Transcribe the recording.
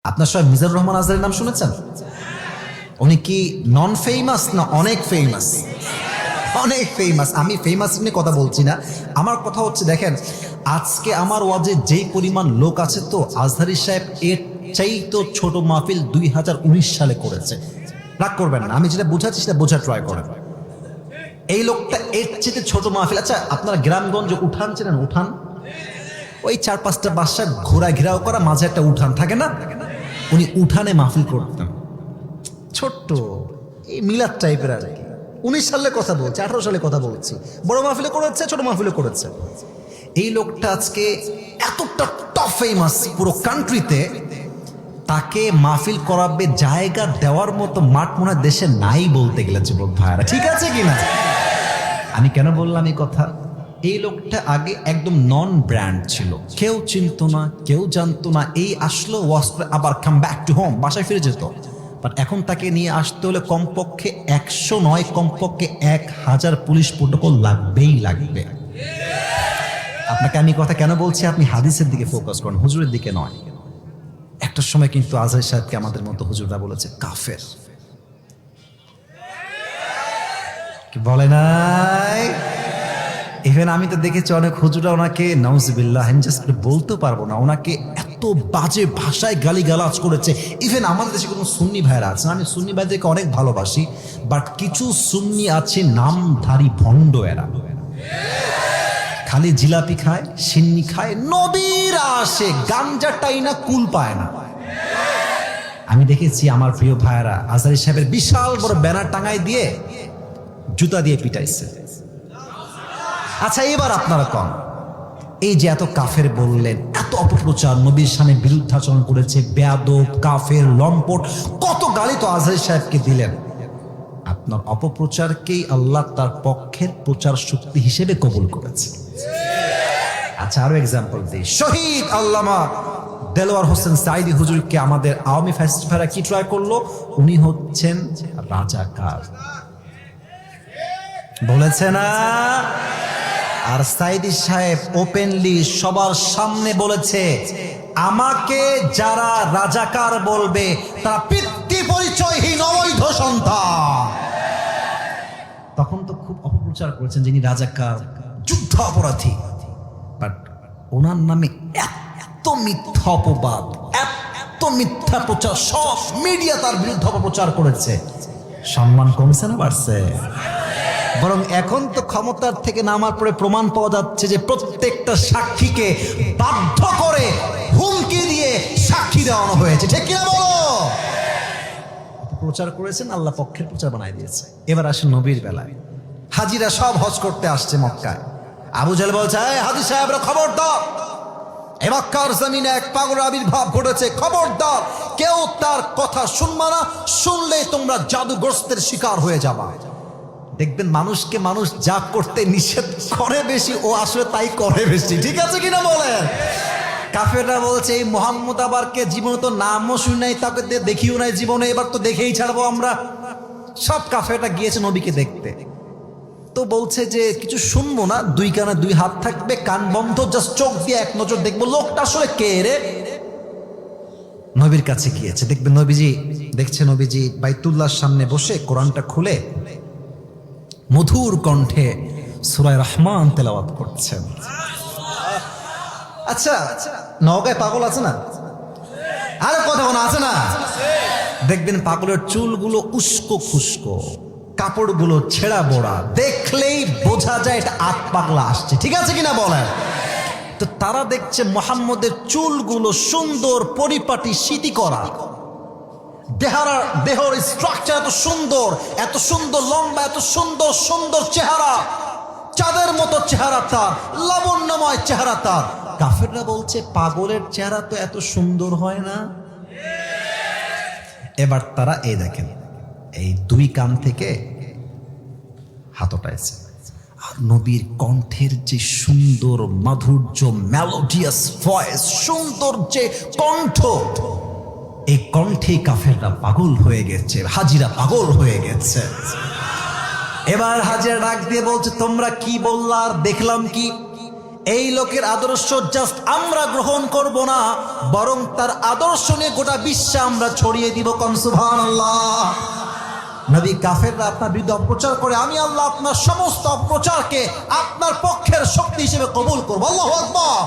আপনার সবাই মিজানুর রহমান আজহারীর নাম শুনেছেন? উনি কি নন ফেমাস না অনেক ফেমাস? অনেক ফেমাস। আমি ফেমাস নিয়ে কথা বলছি না, আমার কথা হচ্ছে দেখেন আজকে আমার ওয়াজে যেই পরিমাণ লোক আছে, তো আজহারী সাহেব এর চাই তো ছোট মাহফিল 2019 সালে করেছে। রাগ করবেন না, আমি যেটা বুঝাচ্ছি সেটা বোঝার ট্রাই করেন। এই লোকটা এর চেয়ে ছোট মাহফিল, আচ্ছা আপনারা গ্রামগঞ্জে উঠান চেনেন? উঠান ওই 4-5টা বাসা ঘোরা ঘেরাও করা, মাঝে একটা উঠান থাকে না? উনি উঠানে মাহফিল করতেন, ছোট্ট এই মিলাদ টাইপের আর কি। 19 সালে কথা বলছি, 18 সালে কথা বলছি। বড় মাহফিলে করেছে, ছোট মাহফিলে করেছে। এই লোকটা আজকে এতটা টপ ফেমাস পুরো কান্ট্রিতে, তাকে মাহফিল করাবে জায়গা দেওয়ার মতো মাঠ মনে হয় দেশে নাই বলতে গেলে যুবক ভাইরা, ঠিক আছে কিনা? আমি কেন বললাম এই কথা? এই লোকটা আগে একদম নন ব্র্যান্ড ছিল, কেউ চিনতো না, কেউ জানতো না। এই আসলো ওয়াজ করে আবার কাম ব্যাক টু হোম, বাসায় ফিরে যেত। বাট এখন তাকে নিয়ে আসতে হলে কমপক্ষে 100 নয়, কমপক্ষে 1000 পুলিশ প্রোটোকল লাগবেই লাগবে। আপনাকে আমি কথা কেন বলছি, আপনি হাদিসের দিকে ফোকাস করেন, হুজুরের দিকে নয়। একটা সময় কিন্তু আজহারী সাহেবকে আমাদের মতো হুজুররা বলেছে কাফের, কি বলে নাই? ইভেন আমি তো দেখেছি অনেক হুজুরা ওনাকে, নাউজুবিল্লাহ, আমি জাস্ট বলতে পারবো না, ওনাকে এত বাজে ভাষায় গালিগালাজ করেছে। ইভেন আমাদের দেশে কোনো সুন্নি ভাইরা আছে, আমি সুন্নি ভাইদেরকে অনেক ভালোবাসি, বাট কিছু সুন্নি আছে নামধারী ভণ্ড, এরা খালি জিলাপি খায়, সিন্নি খায়, নবীর আসে গাঞ্জাটাই না কুল পায় না। আমি দেখেছি আমার প্রিয় ভাইয়েরা আজহারী সাহেবের বিশাল বড় ব্যানার টাঙাই দিয়ে জুতা দিয়ে পিটাইছে। আচ্ছা এবার আপনারা কন, এই যে এত কাফের বললেন, এত অপপ্রচার, নবীর সামনে বিরুদ্ধাচরণ করেছে, বেয়াদব, কাফের, লম্পট, কত গালি তো আজহারী সাহেবকে দিলেন। আপনার অপপ্রচারকেই আল্লাহ তার পক্ষের প্রচার শক্তি হিসেবে কবুল করেছে। আচ্ছা আরো এক্সাম্পল দিই, শহীদ আল্লামা দেলোয়ার হোসেন সাইদি হুজুরকে আমাদের আওয়ামী ফ্যাসিস্টরা কি ট্রাই করলো? উনি হচ্ছেন রাজাকার, বলেছে না? আর সাইদি সাহেব ওপেনলি সবার সামনে বলেছে, আমাকে যারা রাজাকার বলবে তারা পিতৃ পরিচয়হীন অবৈধ সন্তান। তখন তো খুব অপপ্রচার করেছেন যিনি রাজাকার, যুদ্ধ অপরাধী। বাট ওনার নামে এত মিথ্যা অপবাদ, এত মিথ্যা প্রচার, সব মিডিয়া তার বিরুদ্ধে অপপ্রচার করেছে। সম্মান কমছে না বাড়ছে? বরং এখন তো ক্ষমতার থেকে নামার পরে প্রমাণ পাওয়া যাচ্ছে যে প্রত্যেকটা সাক্ষীকে বাধ্য করে হুমকি দিয়ে সাক্ষী দেওয়ানো হয়েছে, ঠিক কিনা বলো? প্রচার করেছেন, আল্লাহ পক্ষের প্রচার বানাই দিয়েছে। এবার আসে নবীর বেলায়, হাজিরা সব হজ করতে আসছে মক্কায়। আবু জাহেল বলছে, হাজী সাহেবরা খবরদার, এ মক্কার জমিনে এক পাগল আবির্ভাব ঘটেছে, খবরদার কেউ তার কথা শুনবা না, শুনলে তোমরা জাদুগ্রস্তের শিকার হয়ে যাবা। দেখবেন মানুষকে মানুষ যা করতে নিষেধ করে বেশি, ও আসলে তাই করে বেশি, ঠিক আছে কিনা বলেন? কাফেররা বলছে এই মুহাম্মদ আবারকে জীবনে তো নামও শুনি নাই, তাকে দেখিও নাই জীবনে, এবার তো দেখেই ছাড়বো আমরা। সব কাফেররা গিয়েছে নবীকে দেখতে, তো বলছে যে কিছু শুনবো না, 2 কানে 2 হাত থাকবে, কান বন্ধ, জাস্ট চোখ দিয়ে এক নজর দেখবো লোকটা আসলে কে রে। নবীর কাছে গিয়েছে, দেখবে নবীজি দেখছে, নবীজি বাইতুল্লাহর সামনে বসে কোরআনটা খুলে মধুর কণ্ঠে সূরা রহমান তেলাওয়াত করছেন। আচ্ছা নওগাঁয় পাগল আছে না? আরে কথা কোনো আছে না? দেখবেন পাগলের চুলগুলো উস্কো খুস্কো, কাপড়গুলো ছেঁড়া বোড়া, দেখলেই বোঝা যায় এটা আত পাগলা আসছে, ঠিক আছে কিনা বলেন? তো তারা দেখছে মুহাম্মদের চুলগুলো সুন্দর পরিপাটি সিটি করা, দেহর স্ট্রাকচার এত সুন্দর লম্বা, এত সুন্দর সুন্দর চেহারা, চাঁদের মতো চেহারা তার, লাবণ্যময় চেহারা তার। কাফেররা বলছে পাগলের চেহারা তো এত সুন্দর হয় না। এবার তারা এই দেখেন, এই 2 কান থেকে হাত উঠাইছে, আর নবীর কণ্ঠের যে সুন্দর মাধুর্য, মেলোডিয়াস ভয়েস, সুন্দর যে কণ্ঠ, এই কণ্ঠে কাফেররা পাগল হয়ে গেছে, হাজিরা পাগল হয়ে গেছে। এবার হাজিরা ডাক দিয়ে বলছে, তোমরা কি বললা আর দেখলাম কি? এই লোকের আদর্শ জাস্ট আমরা গ্রহণ করব না, বরং তার আদর্শ নিয়ে গোটা বিশ্বে আমরা ছড়িয়ে দিব। কোন সুবহানাল্লাহ। নবী কাফেররা আপনার বিরুদ্ধে অপপ্রচার করে, আমি আল্লাহ আপনার সমস্ত অপপ্রচারকে আপনার পক্ষের শক্তি হিসেবে কবুল করবো। আল্লাহু আকবার।